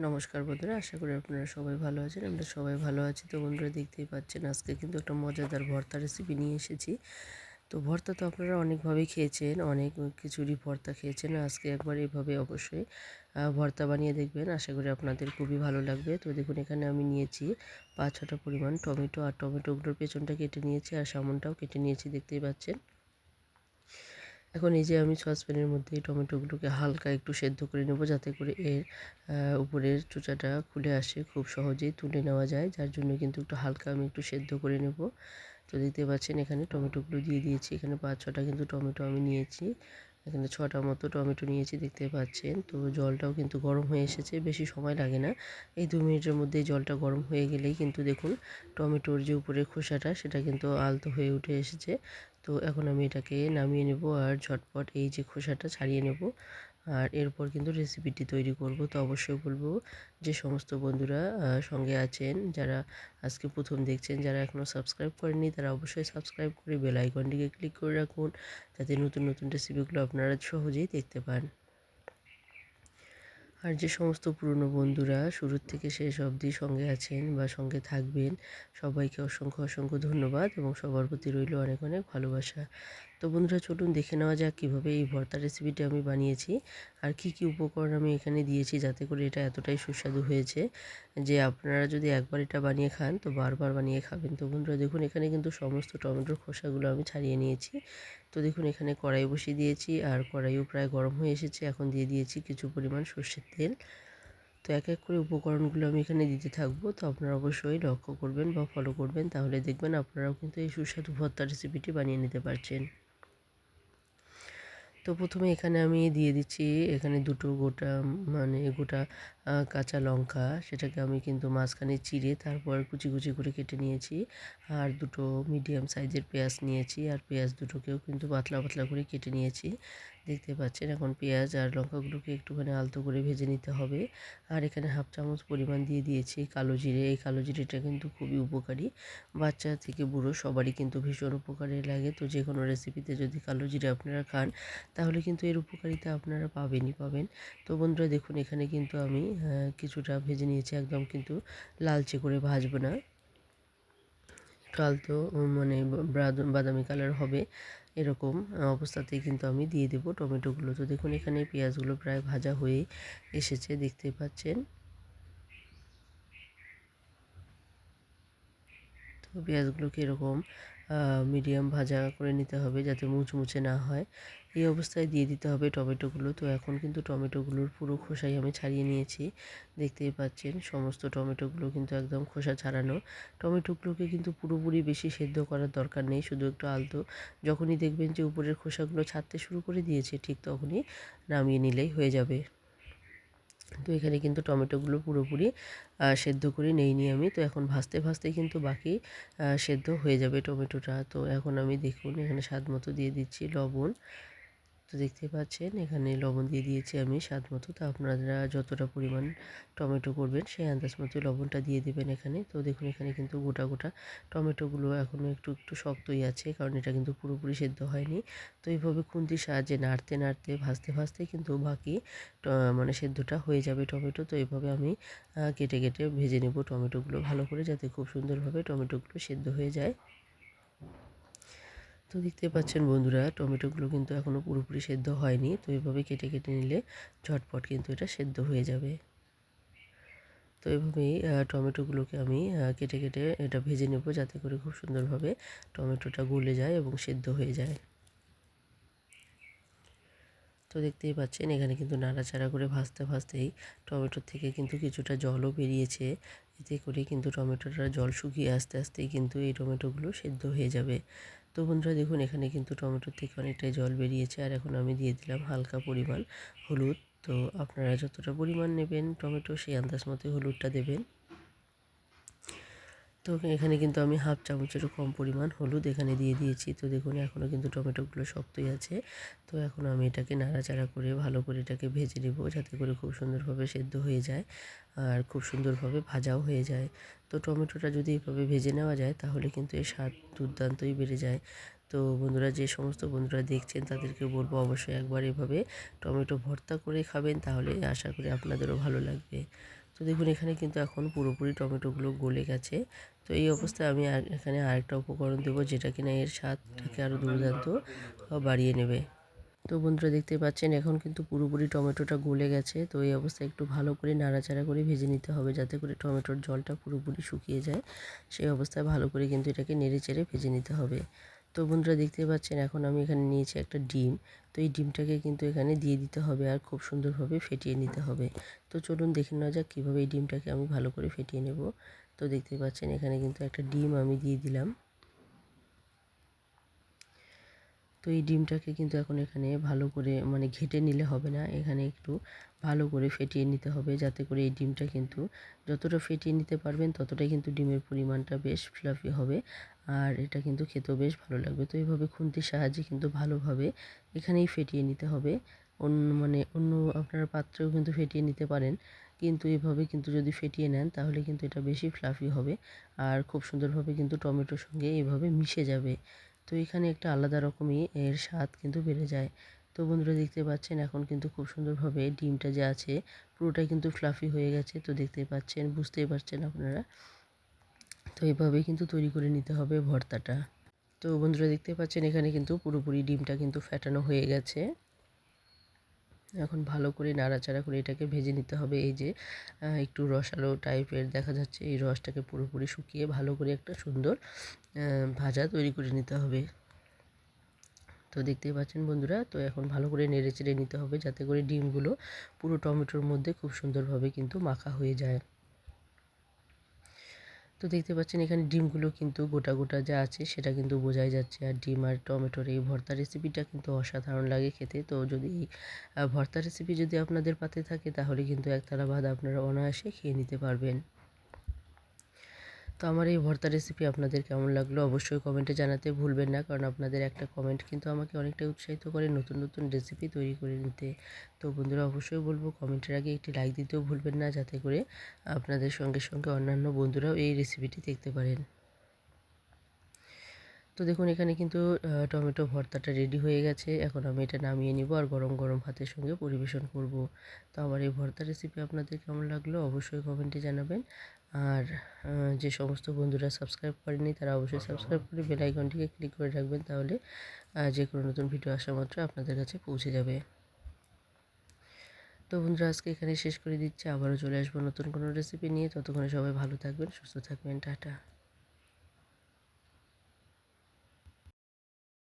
নমস্কার বন্ধুরা, আশা করি আপনারা সবাই ভালো আছেন। আমরা সবাই ভালো আছি। তো বন্ধুরা, দেখতেই পাচ্ছেন আজকে কিন্তু একটা মজাদার ভর্তা রেসিপি নিয়ে এসেছি। তো ভর্তা তো আপনারা অনেকভাবেই খেয়েছেন, অনেক কিছুরই ভর্তা খেয়েছেন। আজকে একবার এভাবে অবশ্যই ভর্তা বানিয়ে দেখবেন, আশা করি আপনাদের খুবই ভালো লাগবে। তো দেখুন, এখানে আমি নিয়েছি 5-6টা পরিমাণ টমেটো, আর টমেটোগুলোর পেছনটা কেটে নিয়েছি আর সামনটাও কেটে নিয়েছি, দেখতেই পাচ্ছেন। এখন এই যে আমি সসপ্যানের মধ্যে এই টমেটোগুলোকে হালকা একটু সেদ্ধ করে নেব, যাতে করে এর উপরের চোচাটা খুলে আসে, খুব সহজেই তুলে নেওয়া যায়। যার জন্য কিন্তু একটু হালকা আমি একটু সেদ্ধ করে নেব। তো দেখতে পাচ্ছেন এখানে টমেটোগুলো দিয়ে দিয়েছি। এখানে 5-6টা কিন্তু টমেটো আমি নিয়েছি। এখানে 6টা মতো টমেটো নিয়েছি, দেখতে পাচ্ছেন। তো জলটাও কিন্তু গরম হয়ে এসেছে, বেশি সময় লাগে না। এই 2 মিনিটের মধ্যেই জলটা গরম হয়ে গেলেই কিন্তু দেখুন টমেটোর যে উপরের খোসাটা সেটা কিন্তু আলতো হয়ে উঠে এসেছে। তো এখন আমি এটাকে নামিয়ে নেব আর ঝটপট এই যে খোসাটা ছাড়িয়ে নেব। আর এরপর কিন্তু রেসিপিটি তৈরি করব। তো অবশ্যই বলবো যে সমস্ত বন্ধুরা সঙ্গে আছেন, যারা আজকে প্রথম দেখছেন, যারা এখনও সাবস্ক্রাইব করেননি, তারা অবশ্যই সাবস্ক্রাইব করে বেল আইকনটিকে ক্লিক করে রাখুন, যাতে নতুন নতুন রেসিপিগুলো আপনারা সহজেই দেখতে পান। আর যে সমস্ত পুরনো বন্ধুরা শুরুর থেকে শেষ অবধি সঙ্গে আছেন বা সঙ্গে থাকবেন, সবাইকে অসংখ্য অসংখ্য ধন্যবাদ এবং সবার প্রতি রইল অনেক অনেক ভালোবাসা। তো বন্ধুরা, চলুন দেখে নেওয়া যাক কীভাবে এই ভর্তা রেসিপিটি আমি বানিয়েছি আর কি কি উপকরণ আমি এখানে দিয়েছি, যাতে করে এটা এতটাই সুস্বাদু হয়েছে যে আপনারা যদি একবার এটা বানিয়ে খান তো বারবার বানিয়ে খাবেন। তো বন্ধুরা দেখুন, এখানে কিন্তু সমস্ত টমেটোর খোসাগুলো আমি ছাড়িয়ে নিয়েছি। তো দেখুন, এখানে কড়াই বসিয়ে দিয়েছি আর কড়াইও প্রায় গরম হয়ে এসেছে। এখন দিয়ে দিয়েছি কিছু পরিমাণ সর্ষের তেল। তো এক এক করে উপকরণগুলো আমি এখানে দিতে থাকবো। তো আপনারা অবশ্যই লক্ষ্য করবেন বা ফলো করবেন, তাহলে দেখবেন আপনারাও কিন্তু এই সুস্বাদু ভর্তা রেসিপিটি বানিয়ে নিতে পারছেন। তো প্রথমে এখানে আমি দিয়ে দিচ্ছি এখানে দুটো গোটা গোটা কাঁচা লঙ্কা, সেটাকে আমি কিন্তু মাঝখানে চিড়ে তারপর কুচি কুচি করে কেটে নিয়েছি। আর দুটো মিডিয়াম সাইজের পেঁয়াজ নিয়েছি, আর পেঁয়াজ দুটোকেও কিন্তু পাতলা পাতলা করে কেটে নিয়েছি, দেখতে পাচ্ছেন। এখন পেঁয়াজ আর লঙ্কাগুলোকে একটুখানি আলতো করে ভেজে নিতে হবে। আর এখানে হাফ চামচ পরিমাণ দিয়ে দিয়েছি কালো জিরে। এই কালো জিরেটা কিন্তু খুবই উপকারী, বাচ্চা থেকে বুড়ো সবারই কিন্তু ভীষণ উপকারে লাগে। তো যে কোনো রেসিপিতে যদি কালো জিরে আপনারা খান, তাহলে কিন্তু এর উপকারিতা আপনারা পাবেনই পাবেন। তো বন্ধুরা দেখুন, এখানে কিন্তু আমি কিছুটা ভেজে নিয়েছি, একদম কিন্তু লালচে করে ভাজবো না, একটু আলতো বাদামি কালার হবে এরকম অবস্থাতেই কিন্তু আমি দিয়ে দেবো টমেটোগুলো। তো দেখুন, এখানে পেঁয়াজগুলো প্রায় ভাজা হয়ে এসেছে, দেখতে পাচ্ছেন। তো পেঁয়াজগুলোকে এরকম মিডিয়াম ভাজা করে নিতে হবে, যাতে মুচমুচে না হয়। এই অবস্থায় দিয়ে দিতে হবে টমেটোগুলো। তো এখন কিন্তু টমেটোগুলোর পুরো খোসাই আমি ছাড়িয়ে নিয়েছি, দেখতেই পাচ্ছেন। সমস্ত টমেটোগুলো কিন্তু একদম খোসা ছাড়ানো। টমেটোগুলোকে কিন্তু পুরোপুরি বেশি সেদ্ধ করার দরকার নেই, শুধু একটু আলতো। যখনই দেখবেন যে উপরের খোসাগুলো ছাড়তে শুরু করে দিয়েছে, ঠিক তখনই নামিয়ে নিলেই হয়ে যাবে। তো এখানে কিন্তু টমেটোগুলো পুরোপুরি সেদ্ধ করে নিইনি আমি। তো এখন ভাজতে ভাজতে কিন্তু বাকি সেদ্ধ হয়ে যাবে টমেটোটা। তো এখন আমি দেখুন এখানে স্বাদ মতো দিয়ে দিচ্ছি লবণ। তো দেখতে পাচ্ছেন এখানে লবণ দিয়ে দিয়েছি আমি স্বাদ মতো। তো আপনারা যতটা পরিমাণ টমেটো করবেন সেই আন্দাজ মতো লবণটা দিয়ে দেবেন এখানে। তো দেখুন, এখানে কিন্তু গোটা গোটা টমেটোগুলো এখনও একটু একটু শক্তই আছে, কারণ এটা কিন্তু পুরোপুরি সেদ্ধ হয়নি। তো এইভাবে খুন্তির সাহায্যে নাড়তে নাড়তে ভাজতে ভাজতে কিন্তু বাকি সেদ্ধটা হয়ে যাবে টমেটো। তো এইভাবে আমি কেটে কেটে ভেজে নেব টমেটোগুলো ভালো করে, যাতে খুব সুন্দরভাবে টমেটোগুলো সেদ্ধ হয়ে যায়। তো দেখতে পাচ্ছেন বন্ধুরা, টমেটোগুলো কিন্তু এখনও পুরোপুরি সেদ্ধ হয়নি। তো এইভাবে কেটে কেটে নিলে ঝটপট কিন্তু এটা সেদ্ধ হয়ে যাবে। তো এইভাবেই টমেটোগুলোকে আমি কেটে কেটে এটা ভেজে নেব, যাতে করে খুব সুন্দরভাবে টমেটোটা গলে যায় এবং সেদ্ধ হয়ে যায়। তো দেখতেই পাচ্ছেন এখানে কিন্তু নাড়াচাড়া করে ভাজতে ভাজতেই টমেটোর থেকে কিন্তু কিছুটা জলও বেরিয়েছে। এতে করে কিন্তু টমেটোটা জল শুকিয়ে আস্তে আস্তেই কিন্তু এই টমেটোগুলো সেদ্ধ হয়ে যাবে। তো বন্ধুরা দেখুন, এখানে কিন্তু টমেটোর থেকে অনেকটাই জল বেরিয়েছে। আর এখন আমি দিয়ে দিলাম হালকা পরিমাণ হলুদ। তো আপনারা যতটা পরিমাণ নেবেন টমেটো, সেই আন্দাজ মতোই হলুদটা দেবেন। তো এখানে কিন্তু আমি হাফ চামচেরও কম পরিমাণ হলুদ এখানে দিয়ে দিয়েছি। তো দেখুন, এখনও কিন্তু টমেটোগুলো শক্তই আছে। তো এখন আমি এটাকে নাড়াচাড়া করে ভালো করে এটাকে ভেজে নেব, যাতে করে খুব সুন্দরভাবে সেদ্ধ হয়ে যায় আর খুব সুন্দরভাবে ভাজাও হয়ে যায়। তো টমেটোটা যদি এভাবে ভেজে নেওয়া যায়, তাহলে কিন্তু এর স্বাদ দুর্দান্তই বেড়ে যায়। তো বন্ধুরা, যে সমস্ত বন্ধুরা দেখছেন তাদেরকে বলবো অবশ্যই একবার এভাবে টমেটো ভর্তা করে খাবেন, তাহলে আশা করি আপনাদেরও ভালো লাগবে। তো দেখুন এখানে কিন্তু এখন পুরোপুরি টমেটোগুলো গলে গেছে। তো এই অবস্থায় আমি এখানে আরেকটা উপকরণ দেবো, যেটা কিনা এর স্বাদটাকে আরও দুর্দান্ত বাড়িয়ে নেবে। তো বন্ধুরা দেখতে পাচ্ছেন এখন কিন্তু পুরোপুরি টমেটোটা গলে গেছে। তো এই অবস্থায় একটু ভালো করে নাড়াচাড়া করে ভেজে নিতে হবে, যাতে করে টমেটোর জলটা পুরোপুরি শুকিয়ে যায়। সেই অবস্থায় ভালো করে কিন্তু এটাকে নেড়েচেড়ে ভেজে নিতে হবে। তো বন্ধুরা দেখতে পাচ্ছেন এখন আমি এখানে নিয়েছি একটা ডিম। তো এই ডিমটাকে কিন্তু এখানে দিয়ে দিতে হবে আর খুব সুন্দরভাবে ফেটিয়ে নিতে হবে। তো চলুন দেখে নেওয়া যাক কীভাবে এই ডিমটাকে আমি ভালো করে ফেটিয়ে নেব। তো দেখতে পাচ্ছেন এখানে কিন্তু একটা ডিম আমি দিয়ে দিলাম। তো এই ডিমটাকে কিন্তু এখন এখানে ভালো করে ঘেটে নিলে হবে না, এখানে একটু ভালো করে ফেটিয়ে নিতে হবে, যাতে করে এই ডিমটা কিন্তু যতটা ফেটিয়ে নিতে পারবেন ততটাই কিন্তু ডিমের পরিমাণটা বেশ ফ্লাফি হবে, আর এটা কিন্তু খেতেও বেশ ভালো লাগবে। তো এইভাবে খুন্তির সাহায্যে কিন্তু ভালোভাবে এখানেই ফেটিয়ে নিতে হবে। অন্য আপনারা পাত্রেও কিন্তু ফেটিয়ে নিতে পারেন, কিন্তু এভাবে কিন্তু যদি ফেটিয়ে নেন তাহলে কিন্তু এটা বেশি ফ্লাফি হবে আর খুব সুন্দরভাবে কিন্তু টমেটোর সঙ্গে এভাবে মিশে যাবে। তো এখানে একটা আলাদা রকমই এর স্বাদ কিন্তু বেড়ে যায়। তো বন্ধুরা দেখতে পাচ্ছেন এখন কিন্তু খুব সুন্দরভাবে ডিমটা যে আছে পুরোটাই কিন্তু ফ্লাফি হয়ে গেছে। তো দেখতেই পাচ্ছেন, বুঝতেই পারছেন আপনারা। তো এইভাবেই কিন্তু তৈরি করে নিতে হবে ভর্তাটা। তো বন্ধুরা দেখতে পাচ্ছেন এখানে কিন্তু পুরোপুরি ডিমটা কিন্তু ফ্যাটানো হয়ে গেছে। এখন ভালো করে নাড়াচাড়া করে এটাকে ভেজে নিতে হবে। এই যে একটু রসালো টাইপের দেখা যাচ্ছে, এই রসটাকে পুরোপুরি শুকিয়ে ভালো করে একটা সুন্দর ভাজা তৈরি করে নিতে হবে। তো দেখতেই পাচ্ছেন বন্ধুরা, তো এখন ভালো করে নেড়েচেড়ে নিতে হবে, যাতে করে ডিমগুলো পুরো টমেটোর মধ্যে খুব সুন্দরভাবে কিন্তু মাখা হয়ে যায়। তো দেখতে পাচ্ছেন এখানে ডিমগুলো কিন্তু গোটা গোটা যা আছে সেটা কিন্তু বোঝাই যাচ্ছে। আর ডিম আর টমেটোর এই ভর্তা রেসিপিটা কিন্তু অসাধারণ লাগে খেতে। তো যদি এই ভর্তা রেসিপি যদি আপনাদের পাতে থাকে তাহলে কিন্তু একতলা ভাত আপনারা অনায়াসে খেয়ে নিতে পারবেন। তো আমার এই ভর্তা রেসিপি আপনাদের কেমন লাগলো অবশ্যই কমেন্টে জানাতে ভুলবেন না, কারণ আপনাদের একটা কমেন্ট কিন্তু আমাকে অনেকটা উৎসাহিত করে নতুন নতুন রেসিপি তৈরি করে নিতে। তো বন্ধুরা অবশ্যই বলবো কমেন্টের আগে একটি লাইক দিতেও ভুলবেন না, যাতে করে আপনাদের সঙ্গে সঙ্গে অন্যান্য বন্ধুরাও এই রেসিপিটি দেখতে পারেন। তো দেখুন এখানে কিন্তু টমেটো ভর্তাটা রেডি হয়ে গেছে। এখন আমি এটা নামিয়ে নিব আর গরম গরম ভাতের সঙ্গে পরিবেশন করব। তো আমার এই ভর্তা রেসিপি আপনাদের কেমন লাগলো অবশ্যই কমেন্টে জানাবেন। আর যে সমস্ত বন্ধুরা সাবস্ক্রাইব করেনি তারা অবশ্যই সাবস্ক্রাইব করে বেল আইকনটিকে ক্লিক করে রাখবেন, তাহলে যে কোনো নতুন ভিডিও আসা মাত্র আপনাদের কাছে পৌঁছে যাবে। তো বন্ধুরা আজকে এখানে শেষ করে দিচ্ছি, আবারও চলে আসবো নতুন কোনো রেসিপি নিয়ে। ততক্ষণে সবাই ভালো থাকবেন, সুস্থ থাকবেন, টাটা।